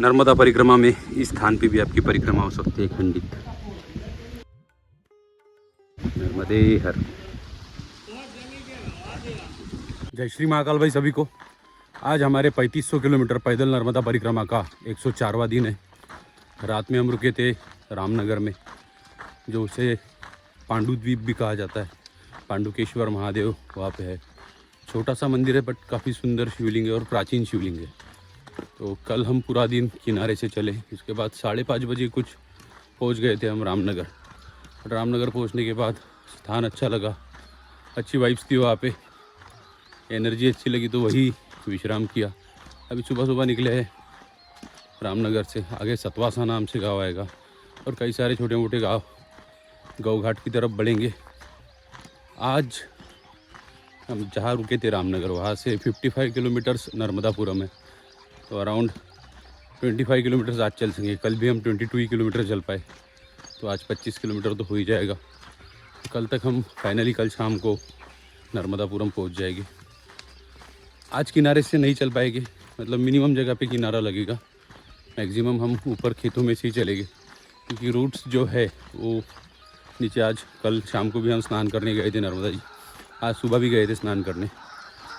नर्मदा परिक्रमा में इस स्थान पे भी आपकी परिक्रमा हो सकती है खंडित। नर्मदे हर। जय श्री महाकाल भाई सभी को। आज हमारे 3500 किलोमीटर पैदल नर्मदा परिक्रमा का 104वां दिन है। रात में हम रुके थे रामनगर में, जो उसे पांडु द्वीप भी कहा जाता है। पांडुकेश्वर महादेव वहाँ पे है। छोटा सा मंदिर है बट काफ़ी सुंदर शिवलिंग है और प्राचीन शिवलिंग है। तो कल हम पूरा दिन किनारे से चले, उसके बाद 5:30 बजे कुछ पहुँच गए थे हम रामनगर। रामनगर पहुँचने के बाद स्थान अच्छा लगा, अच्छी वाइब्स थी वहाँ पे, एनर्जी अच्छी लगी तो वही विश्राम किया। अभी सुबह सुबह निकले हैं रामनगर से, आगे सतवासा नाम से गाँव आएगा और कई सारे छोटे मोटे गाँव गौ घाट की तरफ बढ़ेंगे। आज हम जहाँ रुके थे रामनगर, वहाँ से 55 किलोमीटर्स नर्मदापुरम है, तो अराउंड 25 किलोमीटर्स आज चल सकेंगे। कल भी हम 22 किलोमीटर चल पाए, तो आज 25 किलोमीटर तो हो ही जाएगा। तो कल तक हम फाइनली कल शाम को नर्मदापुरम पहुँच जाएंगे। आज किनारे से नहीं चल पाएंगे, मतलब मिनिमम जगह पे किनारा लगेगा, मैक्सिमम हम ऊपर खेतों में से ही चलेंगे, क्योंकि रूट्स जो है वो नीचे। आज कल शाम को भी हम स्नान करने गए थे नर्मदा जी, आज सुबह भी गए थे स्नान करने,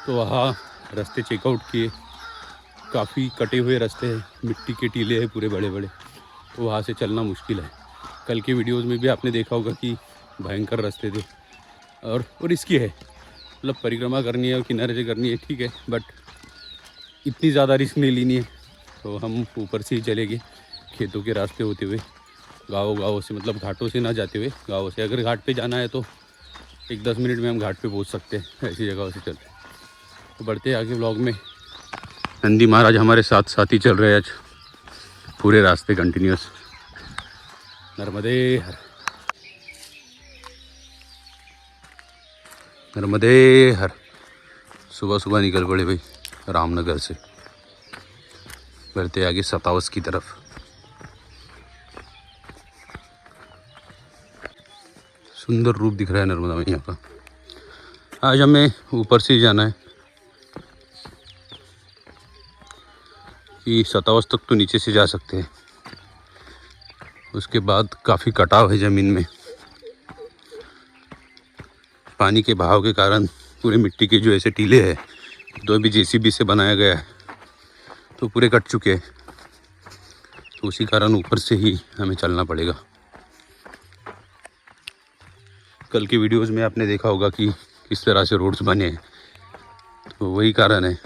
तो वहाँ रास्ते चेकआउट किए, काफ़ी कटे हुए रास्ते हैं, मिट्टी के टीले हैं पूरे बड़े बड़े, तो वहाँ से चलना मुश्किल है। कल के वीडियोज़ में भी आपने देखा होगा कि भयंकर रास्ते थे और रिस्की है। मतलब परिक्रमा करनी है और किनारे से करनी है ठीक है, बट इतनी ज़्यादा रिस्क नहीं लेनी है। तो हम ऊपर से ही चलेंगे, खेतों के रास्ते होते हुए, गाँव से, मतलब घाटों से ना जाते हुए गाँव से। अगर घाट पे जाना है तो एक 10 मिनट में हम घाट पे पहुंच सकते हैं, ऐसी जगहों से चलते हैं। तो बढ़ते आगे व्लॉग में। नंदी महाराज हमारे साथ साथ ही चल रहे हैं आज पूरे रास्ते कंटिन्यूस। नर्मदे हर, नर्मदे हर। सुबह सुबह निकल पड़े भाई रामनगर से, बढ़ते आगे सतावस की तरफ। सुंदर रूप दिख रहा है नर्मदा मैया का। आज हमें ऊपर से ही जाना है कि सतावस तक तो नीचे से जा सकते हैं, उसके बाद काफ़ी कटाव है ज़मीन में। पानी के बहाव के कारण पूरे मिट्टी के जो ऐसे टीले हैं, तो अभी जेसीबी से बनाया गया है, तो पूरे कट चुके हैं, तो उसी कारण ऊपर से ही हमें चलना पड़ेगा। कल के वीडियोस में आपने देखा होगा कि किस तरह से रोड्स बने हैं, तो वही कारण है।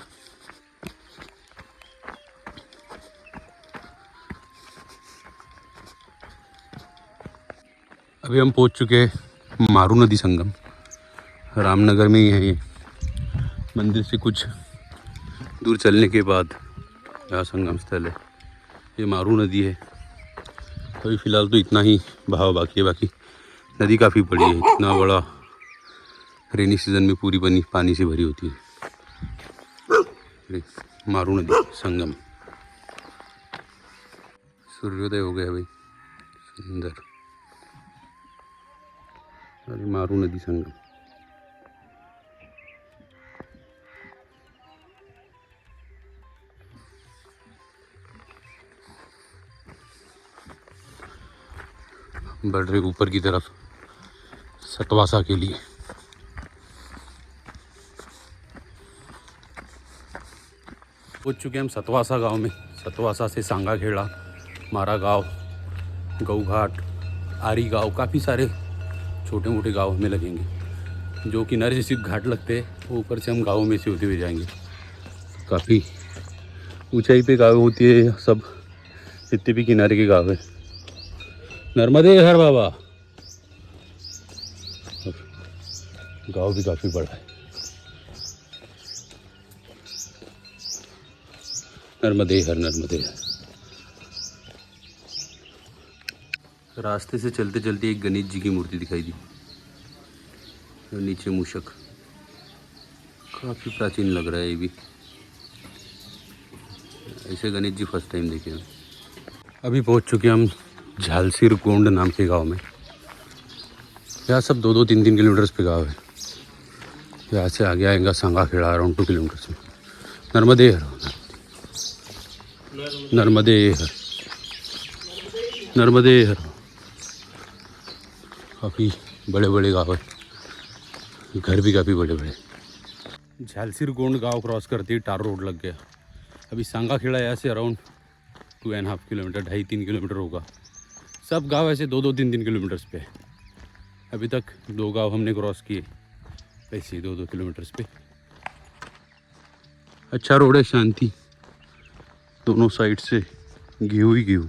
अभी हम पहुंच चुके हैं मारू नदी संगम, रामनगर में ही है ये। मंदिर से कुछ दूर चलने के बाद यहाँ संगम स्थल है, ये मारू नदी है। अभी फ़िलहाल तो इतना ही बहाव बाकी है, बाकी नदी काफ़ी बड़ी है, इतना बड़ा रेनी सीजन में पूरी बनी पानी से भरी होती है। मारू नदी संगम, सूर्योदय हो गया भाई, सुंदर। अरे मारू नदी संगम, बढ़ रहे ऊपर की तरफ सतवासा के लिए। पहुंच चुके हैं हम सतवासा गांव में। सतवासा से सांगा खेड़ा, मारा गांव, गौ घाट, आरी गांव, काफ़ी सारे छोटे मोटे गांव हमें लगेंगे। जो किनारे से सिर्फ घाट लगते हैं, वो ऊपर से हम गाँव में से होते हुए जाएंगे। काफ़ी ऊंचाई पे गाँव होती है सब, जितने भी किनारे के गाँव है। नर्मदे हर बाबा, गाँव भी काफ़ी बड़ा है। नर्मदे हर, नर्मदे हर। रास्ते से चलते चलते एक गणेश जी की मूर्ति दिखाई दी, और नीचे मूषक, काफ़ी प्राचीन लग रहा है ये भी। ऐसे गणेश जी फर्स्ट टाइम देखे हम। अभी पहुंच चुके हम झालसीर गोंड नाम के गांव में। यहाँ सब 2-3 किलोमीटर्स पे गाँव है। यहाँ से आगे आएगा सांगा खेड़ा, अराउंड 2 किलोमीटर्स में। नर्मदे हर। नर्मदे हर, नर्मदे हर। काफ़ी बड़े बड़े गाँव है, घर भी काफ़ी बड़े बड़े। झालसीरगोंड गांव क्रॉस करते ही टार रोड लग गया। अभी सांगाखेड़ा यहाँ से अराउंड 2.5 किलोमीटर, 2.5-3 किलोमीटर होगा। सब गांव ऐसे 2-2, 3-3 किलोमीटर्स पे। अभी तक 2 गांव हमने क्रॉस किए ऐसे 2-2 किलोमीटर्स पे। अच्छा रोड है, शांति, दोनों साइड से गेहूं ही गेहूं।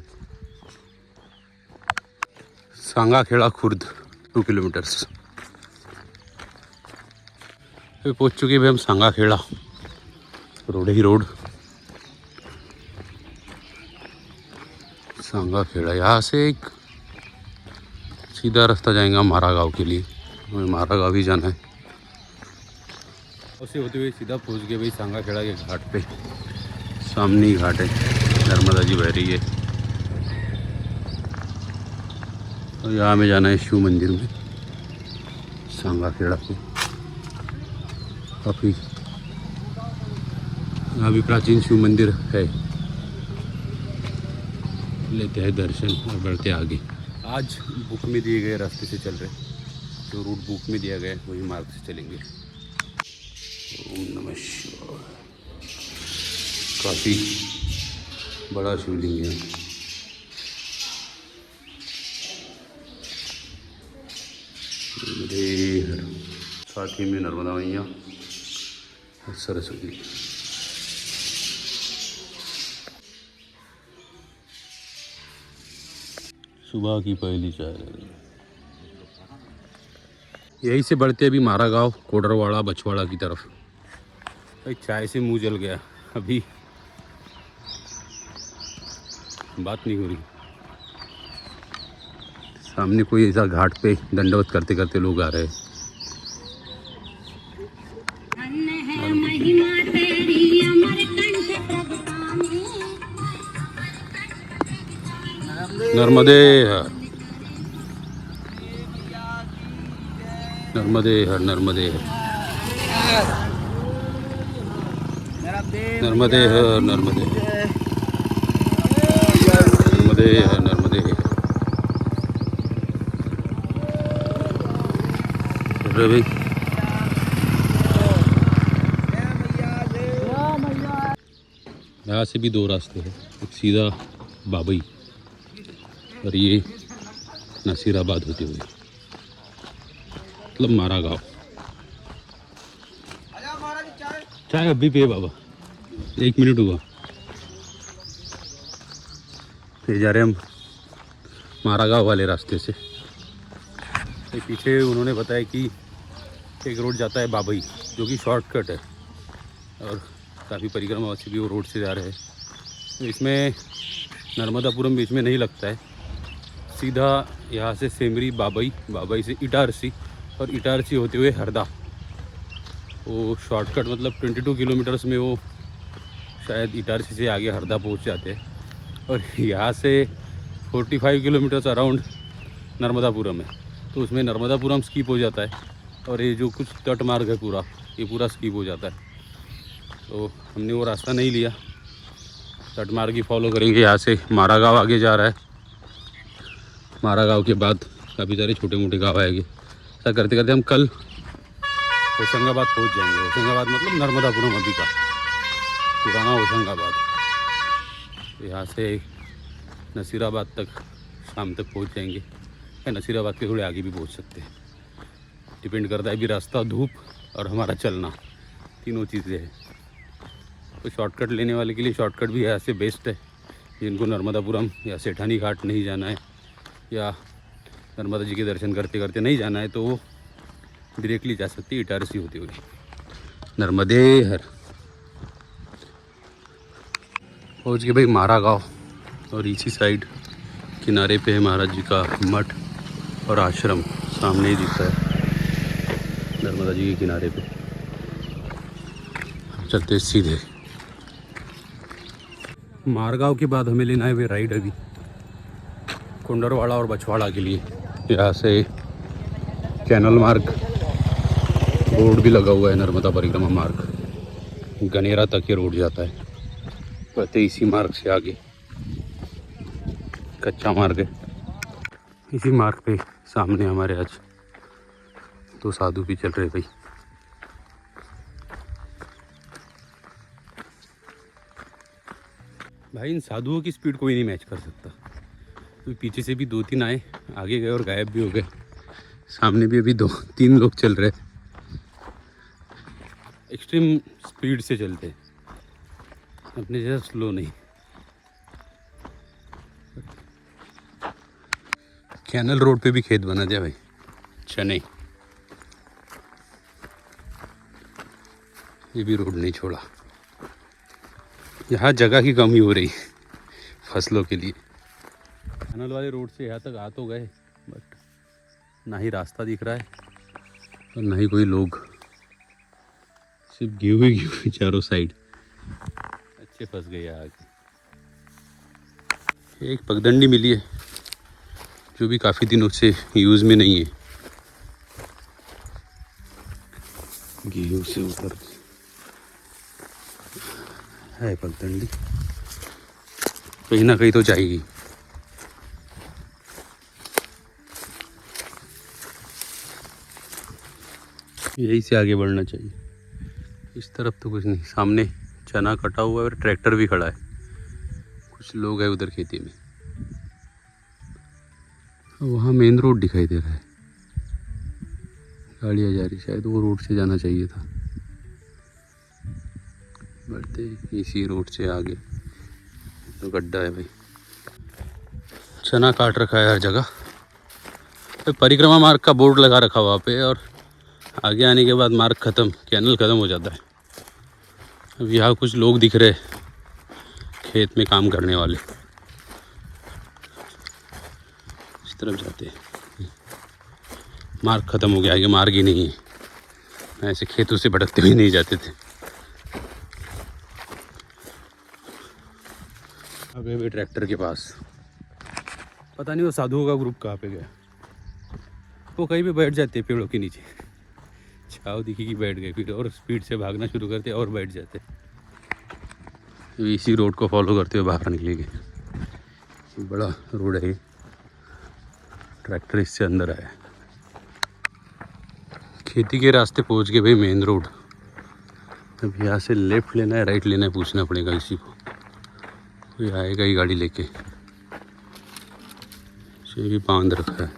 सांगाखेड़ा खुर्द 2 किलोमीटर्स अभी पहुँच चुके भाई हम सांगाखेड़ा। रोड ही रोड सांगाखेड़ा। यहाँ से एक सीधा रास्ता जाएगा मारा गाँव के लिए, हमें मारा गाँव ही जाना है। उसे होते हुए सीधा पहुँच गए भाई सांगाखेड़ा के घाट पे। सामने ही घाट है, नर्मदा जी बह रही है। और यहाँ में जाना है शिव मंदिर में सांगाखेड़ा पे। काफ़ी यहाँ भी प्राचीन शिव मंदिर है। लेते हैं दर्शन और बढ़ते आगे। आज बुक में दिए गए रास्ते से चल रहे, जो रूट बुक में दिया गया है वही मार्ग से चलेंगे। ओम नमः शिवाय। काफ़ी बड़ा शिवलिंग है। साथ ही में नर्मदा मैया और सरस्वती। सुबह की पहली चाय। यहीं से बढ़ते अभी मारा गाँव, कोडरवाड़ा, बछवाड़ा की तरफ। भाई चाय से मुंह जल गया, अभी बात नहीं हो रही। सामने कोई ऐसा घाट पे दंडवत करते करते लोग आ रहे हैं। नर्मदे हर, नर्मदे हर, नर्मदे हर, नर्मदे हर, नर्मदे नर्मदे हर, नर्मदे रवि। यहाँ से भी 2 रास्ते हैं, एक सीधा बाबई और ये नसीराबाद होते हुए, मतलब मारा गाँव। चाय अभी पे बाबा, 1 मिनट हुआ। फिर जा रहे हम मारा गाँव वाले रास्ते से। तो पीछे उन्होंने बताया कि एक रोड जाता है बाबई, जो कि शॉर्टकट है और काफ़ी परिक्रमावासी भी वो रोड से जा रहे हैं। तो इसमें नर्मदापुरम बीच में नहीं लगता है, सीधा यहाँ से सेमरी, बाबई, बाबई से इटारसी और इटारसी होते हुए हरदा। वो शॉर्टकट मतलब 22 किलोमीटर्स में वो शायद इटारसी से आगे हरदा पहुँच जाते हैं। और यहाँ से 45 किलोमीटर्स अराउंड नर्मदापुरम है, तो उसमें नर्मदापुरम स्किप हो जाता है और ये जो कुछ तट मार्ग है पूरा, ये पूरा स्किप हो जाता है। तो हमने वो रास्ता नहीं लिया, तट मार्ग ही फॉलो करेंगे। यहाँ से मारा गाँव आगे जा रहा है, मारा गाँव के बाद काफ़ी सारे छोटे मोटे गाँव आएंगे। ऐसा करते करते हम कल होशंगाबाद पहुँच जाएंगे। होशंगाबाद मतलब नर्मदापुरम अभी का पुराना होशंगाबाद। यहाँ से नसीराबाद तक शाम तक पहुँच जाएंगे, या नसीराबाद के थोड़े आगे भी पहुँच सकते हैं, डिपेंड करता है अभी रास्ता, धूप और हमारा चलना, तीनों चीज़ें हैं। तो शॉर्टकट लेने वाले के लिए शॉर्टकट भी यहाँ से बेस्ट है। जिनको नर्मदापुरम या सेठानी घाट नहीं जाना है या नर्मदा जी के दर्शन करते करते नहीं जाना है, तो वो डायरेक्टली जा सकती है इटारसी होती हुई। नर्मदे हर। पहुँच गए भाई मारा गाँव, और इसी साइड किनारे पे है महाराज जी का मठ और आश्रम, सामने ही दिखता है नर्मदा जी के किनारे पे। चलते सीधे मारगांव के बाद हमें लेना है वे राइड अभी कुंडरवाड़ा और बछवाड़ा के लिए। यहाँ से कैनल मार्ग बोर्ड भी लगा हुआ है, नर्मदा परिक्रमा मार्ग, गनेरा तक ये रोड जाता है। पते इसी मार्ग से आगे कच्चा मार्ग है। इसी मार्ग पे सामने हमारे आज तो साधु भी चल रहे भाई। भाई इन साधुओं की स्पीड कोई नहीं मैच कर सकता। तो पीछे से भी 2-3 आए, आगे गए और गायब भी हो गए। सामने भी अभी 2-3 लोग चल रहे, एक्सट्रीम स्पीड से चलते, अपने जैसा स्लो नहीं। कैनल रोड पे भी खेत बना दिया भाई, चने। ये भी रोड नहीं छोड़ा। यहाँ जगह की कमी हो रही फसलों के लिए। कैनल वाले रोड से यहाँ तक आ तो गए, बट ना ही रास्ता दिख रहा है और ना ही कोई लोग, सिर्फ गेहूँ चारों साइड। अच्छे फंस गए आगे। एक पगडंडी मिली है जो भी काफ़ी दिनों से यूज़ में नहीं है। गेहूँ से उतर है पगडंडी, कहीं ना कहीं तो जाएगी। यही से आगे बढ़ना चाहिए। इस तरफ तो कुछ नहीं, सामने चना कटा हुआ है और ट्रैक्टर भी खड़ा है। कुछ लोग हैं उधर खेती में। वहाँ मेन रोड दिखाई दे रहा है, गाड़ियाँ जा रही, शायद वो रोड से जाना चाहिए था। बढ़ते इसी रोड से आगे तो गड्ढा है भाई। चना काट रखा है हर जगह। परिक्रमा मार्ग का बोर्ड लगा रखा वहाँ पे, और आगे आने के बाद मार्ग ख़त्म, कैनल ख़त्म हो जाता है। अब यहाँ कुछ लोग दिख रहे खेत में काम करने वाले, इस तरफ जाते हैं। मार्ग ख़त्म हो गया, आगे मार्ग ही नहीं है। ऐसे खेतों से भटकते हुए नहीं जाते थे। अब भी ट्रैक्टर के पास, पता नहीं वो साधुओं का ग्रुप कहाँ पे गया। वो कहीं भी बैठ जाते पेड़ों के नीचे, छाव दिखी कि बैठ गए, फिर और स्पीड से भागना शुरू करते और बैठ जाते। इसी रोड को फॉलो करते हुए बाहर निकलेंगे। बड़ा रोड है, ट्रैक्टर इससे अंदर आया। खेती के रास्ते पहुंच गए भाई, मेन रोड। अब यहाँ से लेफ्ट लेना है राइट लेना है, पूछना पड़ेगा इसी को। कोई आएगा ही गाड़ी लेके, इसे भी बांध रखा है।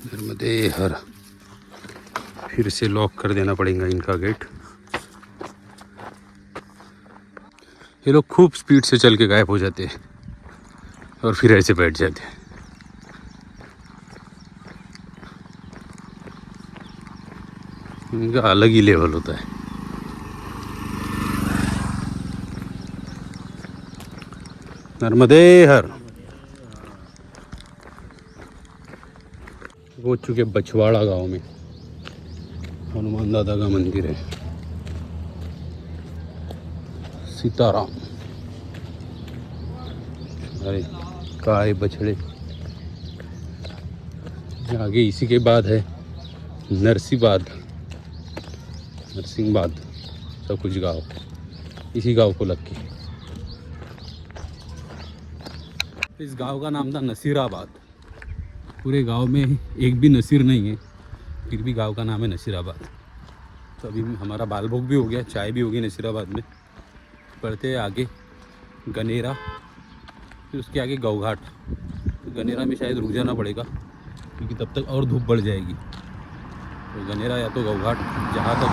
नर्मदे हर, फिर से लॉक कर देना पड़ेगा इनका गेट। ये लोग खूब स्पीड से चल के गायब हो जाते हैं और फिर ऐसे बैठ जाते हैं। इनका अलग ही लेवल होता है। नर्मदे हर। पहुंच चुके बछवाड़ा गांव में, हनुमान दादा का मंदिर है। सीताराम, अरे गाय बछड़े। आगे इसी के बाद है नरसीबाद, नरसिंहबाद, सब कुछ गांव इसी गांव को लग के। इस गांव का नाम था नसीराबाद। पूरे गांव में एक भी नसीर नहीं है, फिर भी गांव का नाम है नसीराबाद। तो अभी हमारा बाल भोग भी हो गया, चाय भी होगी नसीराबाद में। पढ़ते हैं आगे गनेरा, फिर उसके आगे गौघाट। तो गनेरा में शायद रुक जाना पड़ेगा क्योंकि तब तक और धूप बढ़ जाएगी। तो गनेरा या तो गौघाट, जहाँ तक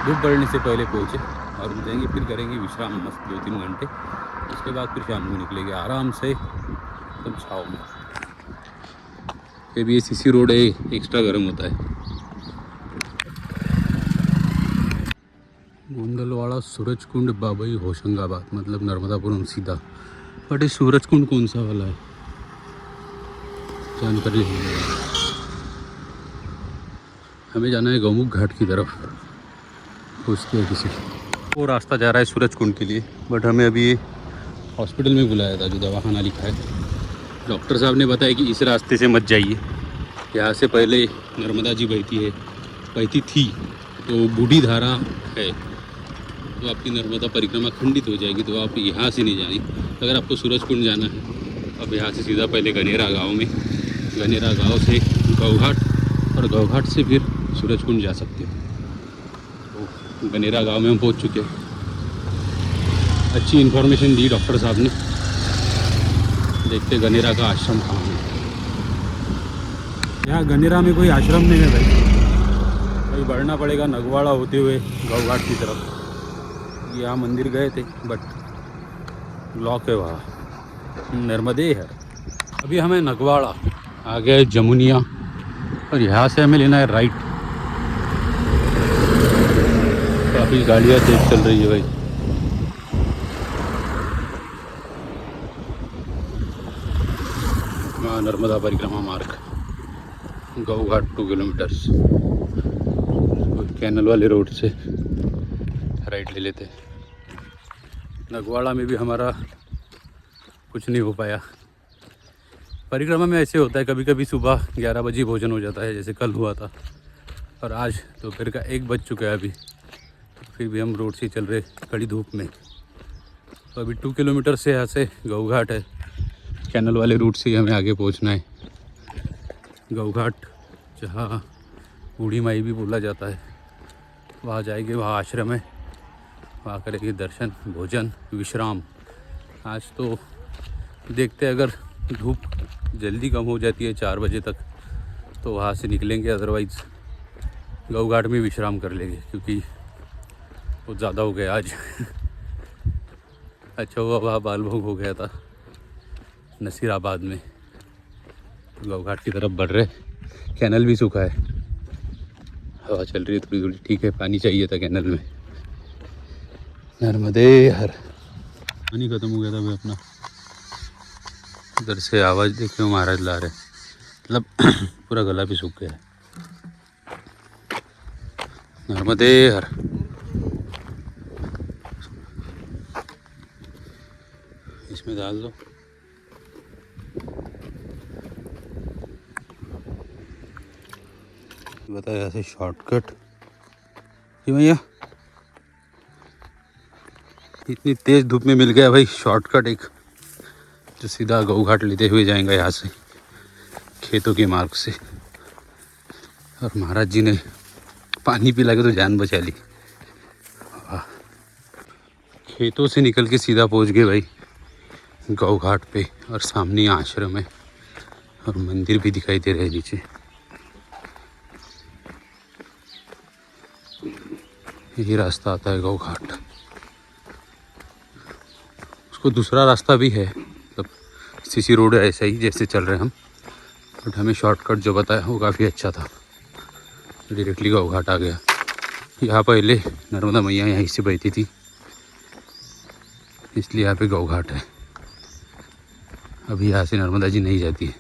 धूप बढ़ने से पहले पहुँचे और रुक जाएंगे, फिर करेंगे विश्राम मस्त 2-3 घंटे। उसके बाद फिर शाम को निकलेंगे आराम से एकदम छाँव में। ये भी सीसी रोड है, एक्स्ट्रा गर्म होता है। गोंदलवाड़ा सूरजकुंड बाबई होशंगाबाद, मतलब नर्मदापुरम सीधा। बट ये सूरजकुंड कौन सा वाला है, जानकारी नहीं। हमें जाना है गौमुख घाट की तरफ, पूछते हैं किसी। वो रास्ता जा रहा है सूरजकुंड के लिए, बट हमें अभी हॉस्पिटल में बुलाया था, जो दवाखाना लिखा है। डॉक्टर साहब ने बताया कि इस रास्ते से मत जाइए, यहाँ से पहले नर्मदा जी बहती थी। तो बूढ़ी धारा है तो आपकी नर्मदा परिक्रमा खंडित हो जाएगी, तो आप यहाँ से नहीं जानी। अगर आपको सूरज कुंड जाना है अब यहाँ से सीधा पहले गनेरा गांव में, गनेरा गांव से गौघाट और गौघाट से फिर सूरज कुंड जा सकते हो। तो गनेरा गांव में हम पहुँच चुके हैं। अच्छी इन्फॉर्मेशन दी डॉक्टर साहब ने। देखते गनेरा का आश्रम कहाँ है। यहाँ गनेरा में कोई आश्रम नहीं है भाई, भाई बढ़ना पड़ेगा नगवाड़ा होते हुए गौघाट की तरफ। यहाँ मंदिर गए थे बट ब्लॉक है वहाँ, नर्मदे है। अभी हमें नगवाड़ा आ गया है, जमुनिया, और यहाँ से हमें लेना है राइट। काफ़ी गाड़ियाँ तेज चल रही है भाई। वहाँ नर्मदा परिक्रमा मार्ग, गौघाट 2 किलोमीटर्स। कैनल वाले रोड से राइट ले लेते। नगवाड़ा में भी हमारा कुछ नहीं हो पाया। परिक्रमा में ऐसे होता है, कभी कभी सुबह 11 बजे भोजन हो जाता है जैसे कल हुआ था, और आज दोपहर का 1 बज चुका है अभी, फिर भी हम रोड से चल रहे कड़ी धूप में। तो अभी 2 किलोमीटर से यहाँ से गौघाट है, कैनल वाले रूट से ही हमें आगे पहुँचना है। गौघाट जहाँ बूढ़ी माई भी बोला जाता है, वहाँ जाएंगे। वहाँ आश्रम है, वहाँ करेंगे दर्शन, भोजन, विश्राम। आज तो देखते अगर धूप जल्दी कम हो जाती है 4 बजे तक तो वहाँ से निकलेंगे, अदरवाइज़ गौघाट में विश्राम कर लेंगे क्योंकि बहुत ज़्यादा हो गया आज। अच्छा हुआ वहाँ बाल भोग हो गया था नसीराबाद में। गौघाट की तरफ बढ़ रहे, कैनल भी सूखा है, हवा चल रही है थोड़ी थोड़ी, ठीक है। पानी चाहिए था कैनल में। नर्मदे हर। पानी ख़त्म हो गया था भाई अपना। उधर से आवाज़ देखिए महाराज ला रहे, मतलब पूरा गला भी सूख गया है। नर्मदे हर। इसमें डाल दो। बताया ऐसे शॉर्टकट कि भैया इतनी तेज़ धूप में मिल गया भाई शॉर्टकट एक, जो सीधा गौघाट लेते हुए जाएंगे यहाँ से खेतों के मार्ग से। और महाराज जी ने पानी पिला के तो जान बचा ली। वाह, खेतों से निकल के सीधा पहुँच गए भाई गौघाट पे, और सामने आश्रम है और मंदिर भी दिखाई दे रहे हैं नीचे। यही रास्ता आता है गौघाट। उसको दूसरा रास्ता भी है, मतलब सीसी रोड है ऐसा ही जैसे चल रहे हैं हम, बट हमें शॉर्टकट जो बताया वो काफ़ी अच्छा था। डायरेक्टली गौघाट आ गया। यहाँ पहले नर्मदा मैया यहीं से बहती थी, इसलिए यहाँ पे गौघाट है। अभी यहाँ से नर्मदा जी नहीं जाती है।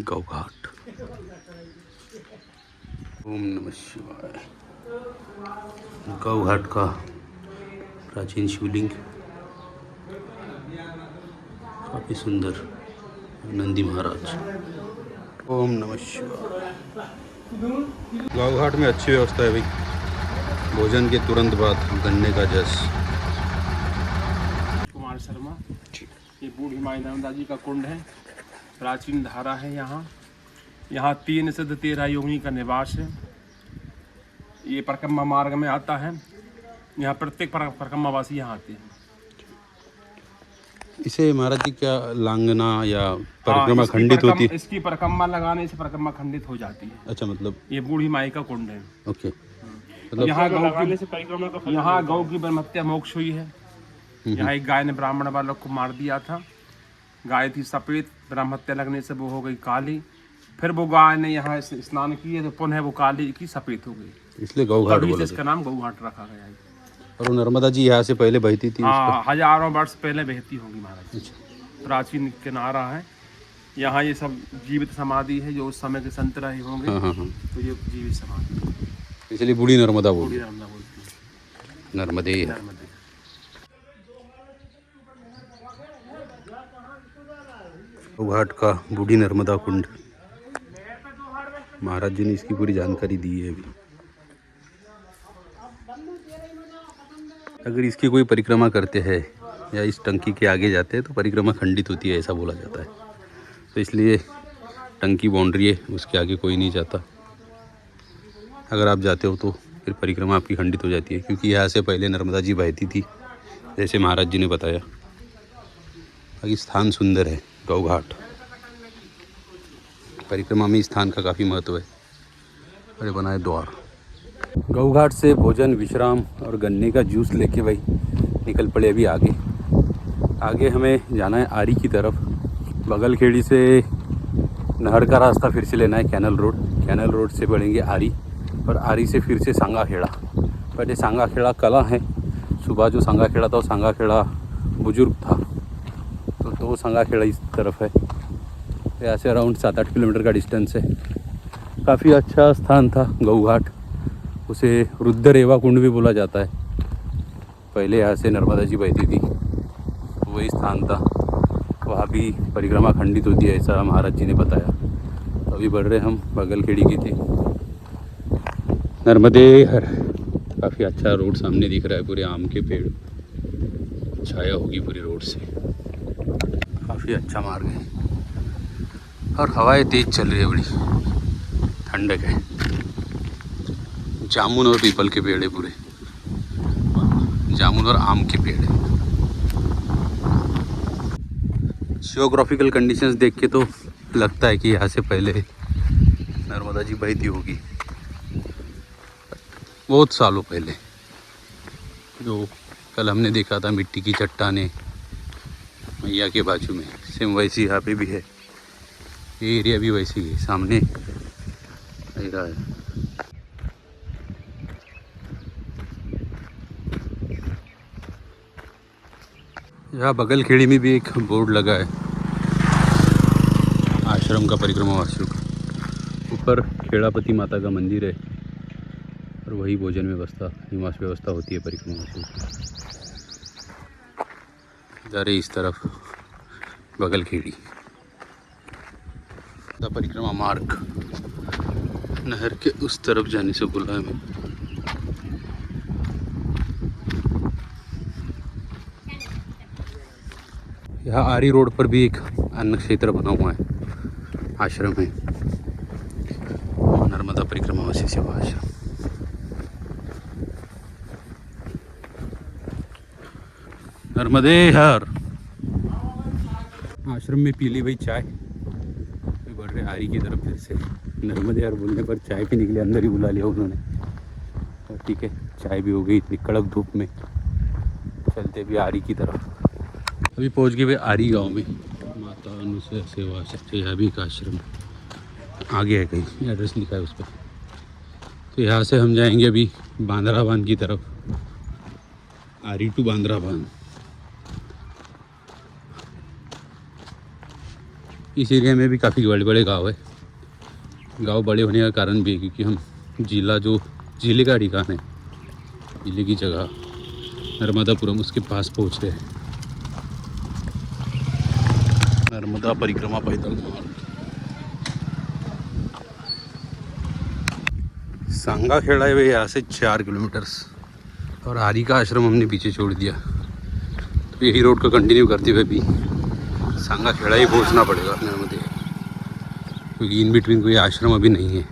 गौघाट। ओम नमः शिवाय। गौघाट का प्राचीन शिवलिंग काफ़ी सुंदर, नंदी महाराज। ओम नमः शिवाय। गौघाट में अच्छी व्यवस्था है भाई। भोजन के तुरंत बाद गन्ने का जस। कुमार शर्मा, ये बूढ़ी माई नर्मदा जी का कुंड है, प्राचीन धारा है। यहाँ 3 सिद्ध 13 योगिनी का निवास है। ये परिक्रमा मार्ग में आता है। यहाँ प्रत्येक परिक्रमावासी यहाँ आते हैं। इसे महाराज जी क्या लांगना या परिक्रमा खंडित होती है? इसकी परिक्रमा लगाने से परिक्रमा खंडित हो जाती है। अच्छा, मतलब ये बूढ़ी माई का कुंड है। ओके। मतलब यहाँ गौ की ब्रह्महत्या मोक्ष हुई है। यहाँ एक गाय ने ब्राह्मण बालक को मार दिया था। गाय थी सफेद, ब्रह्महत्या लगने से वो हो गई काली। फिर वो गाय ने यहाँ स्नान किए तो पुनः वो काली की सफेद हो गई, इसलिए गौघाट बोला। इसका नाम गौघाट रखा गया है। और नर्मदा जी यहाँ से पहले बहती थी? हाँ, हजारों वर्ष पहले बहती होगी महाराज। प्राचीन किनारा है। यहाँ ये सब जीवित समाधि है, जो उस समय के संत रहे होंगे। हाँ। तो ये जीवित समाधि, इसलिए बूढ़ी नर्मदा बोलती है। नर्मदा बोलती है। नर्मदे। गौघाट का बूढ़ी नर्मदा कुंड। महाराज जी ने इसकी पूरी जानकारी दी है अभी। अगर इसकी कोई परिक्रमा करते हैं या इस टंकी के आगे जाते हैं तो परिक्रमा खंडित होती है, ऐसा बोला जाता है। तो इसलिए टंकी बाउंड्री है, उसके आगे कोई नहीं जाता। अगर आप जाते हो तो फिर परिक्रमा आपकी खंडित हो जाती है, क्योंकि यहाँ से पहले नर्मदा जी बहती थी, जैसे महाराज जी ने बताया। बाकी स्थान सुंदर है, गौ घाट। परिक्रमा में स्थान का काफ़ी महत्व है। अरे बनाए द्वार। गौ घाट से भोजन, विश्राम और गन्ने का जूस लेके भाई निकल पड़े अभी आगे। आगे हमें जाना है आरी की तरफ। बगलखेड़ी से नहर का रास्ता फिर से लेना है, कैनल रोड। कैनल रोड से बढ़ेंगे आरी, और आरी से फिर से सांगाखेड़ा। पहले सांगाखेड़ा कला है। सुबह जो सांगाखेड़ा था वो सांगाखेड़ा बुजुर्ग था, तो दो सांगाखेड़ा इस तरफ है। यहाँ से अराउंड 7-8 किलोमीटर का डिस्टेंस है। काफ़ी अच्छा स्थान था गौ घाट। उसे रुद्ररेवा कुंड भी बोला जाता है। पहले यहाँ से नर्मदा जी बहती थी, वही स्थान था। वहाँ भी परिक्रमा खंडित होती है, ऐसा महाराज जी ने बताया। तो अभी बढ़ रहे हम बगलखेड़ी की थी। नर्मदे हर। काफ़ी अच्छा रोड सामने दिख रहा है, पूरे आम के पेड़, छाया होगी पूरी रोड से। काफ़ी अच्छा मार्ग है और हवाएं तेज चल रही है, बड़ी ठंडक है। जामुन और पीपल के पेड़ है पूरे, जामुन और आम के पेड़ है। जियोग्राफिकल कंडीशंस देख के तो लगता है कि यहाँ से पहले नर्मदा जी बहती होगी, बहुत सालों पहले। जो कल हमने देखा था मिट्टी की चट्टानें मैया के बाजू में, सेम वैसी यहाँ पे भी है। ये एरिया भी वैसी है, सामने एरिया है। यहाँ बगलखेड़ी में भी एक बोर्ड लगा है, आश्रम का, परिक्रमा वासियों का। ऊपर खेड़ापति माता का मंदिर है और वही भोजन व्यवस्था, निवास व्यवस्था होती है परिक्रमा वासियों की। जा रहे इस तरफ बगलखेड़ी द परिक्रमा मार्ग। नहर के उस तरफ जाने से बोला है मैं। यहाँ आरी रोड पर भी एक अन्न क्षेत्र बना हुआ है, आश्रम है, नर्मदा परिक्रमा वासी सेवा आश्रम। नर्मदे हर। आश्रम में पी ली भाई चाय, फिर बढ़ रहे आरी की तरफ। फिर से नर्मदे हर बोलने पर चाय पीने के लिए अंदर ही बुला लिया उन्होंने। तो ठीक है, चाय भी हो गई इतनी कड़क धूप में। चलते भी आरी की तरफ। अभी पहुंच गए आरी गांव में। माता अनुसया सेवा यहाँ भी एक आश्रम आगे है, कहीं एड्रेस लिखा है उस पर। तो यहाँ से हम जाएंगे अभी बांद्रा बांध की तरफ, आरी टू बांद्रा बांध। इस एरिया में भी काफ़ी बड़े बड़े गांव है। गांव बड़े होने का कारण भी है क्योंकि हम जिले का ठिकान है, जिले की जगह नर्मदापुरम, उसके पास पहुँच रहे हैं। नर्मदा परिक्रमा पैदल मार्ग। सांगाखेड़ा है यहाँ से 4 किलोमीटर्स, और आरी का आश्रम हमने पीछे छोड़ दिया। तो यही रोड को कंटिन्यू करते हुए भी सांगाखेड़ा ही पहुँचना पड़ेगा नर्मदे, क्योंकि इन बिटवीन कोई आश्रम अभी नहीं है।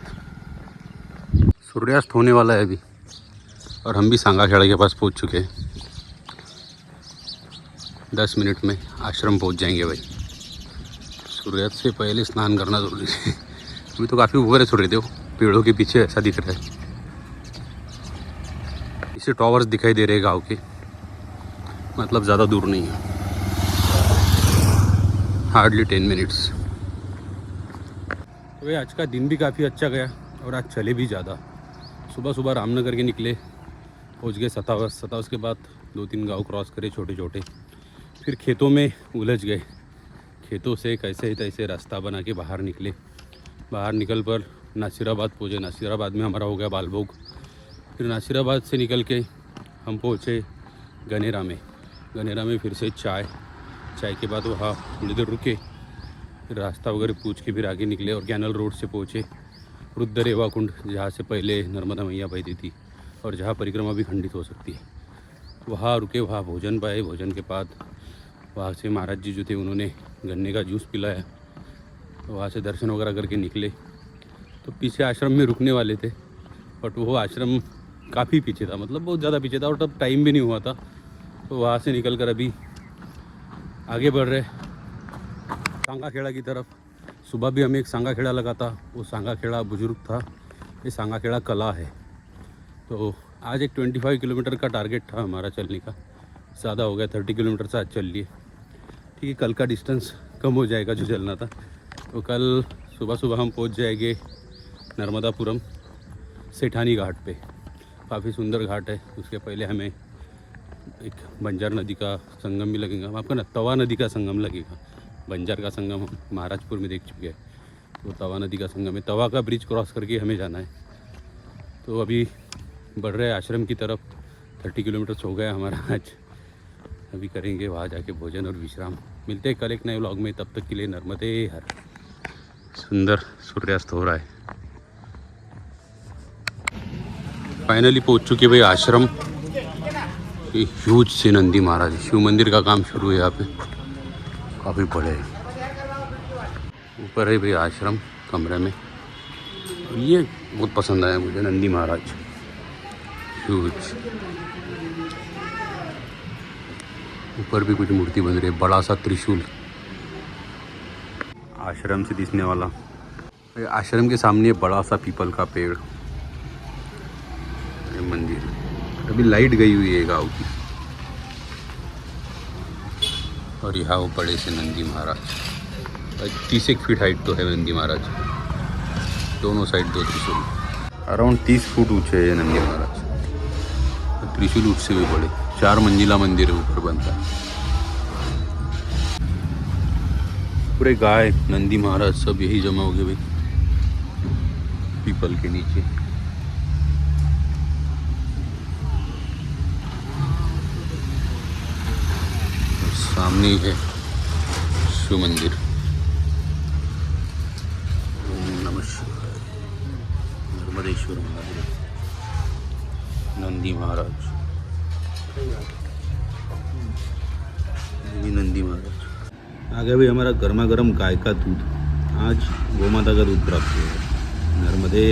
सूर्यास्त होने वाला है अभी, और हम भी सांगाखेड़ा के पास पहुँच चुके हैं। 10 मिनट में आश्रम पहुँच जाएंगे भाई। सूर्यास्त से पहले स्नान करना जरूरी है। अभी तो काफ़ी ऊपर है सूर्य देव, पेड़ों के पीछे ऐसा दिख रहा है। इसे टावर्स दिखाई दे रहे हैं गांव के, मतलब ज़्यादा दूर नहीं है, हार्डली 10 मिनट्स। तो भाई आज का दिन भी काफ़ी अच्छा गया, और आज चले भी ज़्यादा। सुबह सुबह रामनगर के निकले, पहुँच गए सतावस। सतावस के बाद 2-3 गाँव क्रॉस करे छोटे छोटे, फिर खेतों में उलझ गए। खेतों से कैसे तैसे रास्ता बना के बाहर निकले। बाहर निकल पर नासिराबाद पहुँचे। नासिराबाद में हमारा हो गया बालभोग। फिर नासिराबाद से निकल के हम पहुँचे गनेरा में। गनेरा में फिर से चाय के बाद वहाँ थोड़ी देर रुके, फिर रास्ता वगैरह पूछ के फिर आगे निकले और कैनल रोड से पहुँचे रुद्र रेवा कुंड, जहाँ से पहले नर्मदा मैया बहती थी और जहाँ परिक्रमा भी खंडित हो सकती है, वहाँ रुके, वहाँ भोजन पाए। भोजन के बाद वहाँ से महाराज जी जो थे उन्होंने गन्ने का जूस पिलाया, वहाँ से दर्शन वगैरह करके निकले। तो पीछे आश्रम में रुकने वाले थे, बट वो आश्रम काफ़ी पीछे था, मतलब बहुत ज़्यादा पीछे था और तब टाइम भी नहीं हुआ था। तो वहाँ से निकल कर अभी आगे बढ़ रहे सांगा खेड़ा की तरफ। सुबह भी हमें एक सांगा खेड़ा लगा था, वो सांगा खेड़ा बुजुर्ग था, ये सांगा खेड़ा कला है। तो आज एक 25 किलोमीटर का टारगेट था हमारा चलने का, ज़्यादा हो गया, 30 किलोमीटर से आज चल लिए। ठीक है, कल का डिस्टेंस कम हो जाएगा जो चलना था। तो कल सुबह सुबह हम पहुंच जाएंगे नर्मदापुरम सेठानी घाट पे। काफ़ी सुंदर घाट है। उसके पहले हमें एक बंजार नदी का संगम भी लगेगा, आपका ना तवा नदी का संगम लगेगा। बंजार का संगम हम महाराजपुर में देख चुके हैं, तो तवा नदी का संगम है। तवा का ब्रिज क्रॉस करके हमें जाना है। तो अभी बढ़ रहे आश्रम की तरफ। 30 किलोमीटर्स हो गया हमारा आज। अभी करेंगे वहाँ जाके भोजन और विश्राम। मिलते हैं कल एक नए व्लॉग में, तब तक के लिए नर्मदे हर। सुंदर सूर्यास्त हो रहा है। फाइनली पहुँच चुके भाई आश्रम। ये ह्यूज से नंदी महाराज शिव मंदिर का काम शुरू है यहाँ पे, काफ़ी बड़े है। ऊपर है भाई आश्रम कमरे में। ये बहुत पसंद आया मुझे, नंदी महाराज ह्यूज। ऊपर भी कुछ मूर्ति बन रही है, बड़ा सा त्रिशूल आश्रम से दिखने वाला। आश्रम के सामने बड़ा सा पीपल का पेड़, मंदिर। अभी लाइट गई हुई है गाँव की। और यहाँ वो बड़े से नंदी महाराज, 30 फीट हाइट तो है नंदी महाराज, दोनों साइड 2 त्रिशूल। अराउंड 30 फुट ऊंचे है नंदी महाराज। त्रिशूल उससे भी बड़े, 4 मंजिला मंदिर है, ऊपर बनता है। पूरे गाय नंदी महाराज सब यही जमा हो गए भाई पीपल के नीचे। सामने ही है शिव मंदिर। ओम नमः शिवाय। नर्मदेश्वर महादेव, नंदी महाराज, नंदी महाराज। आ गया भाई हमारा गर्मा गर्म गाय का दूध। आज गोमाता का दूध प्राप्त हुआ। नर्मदे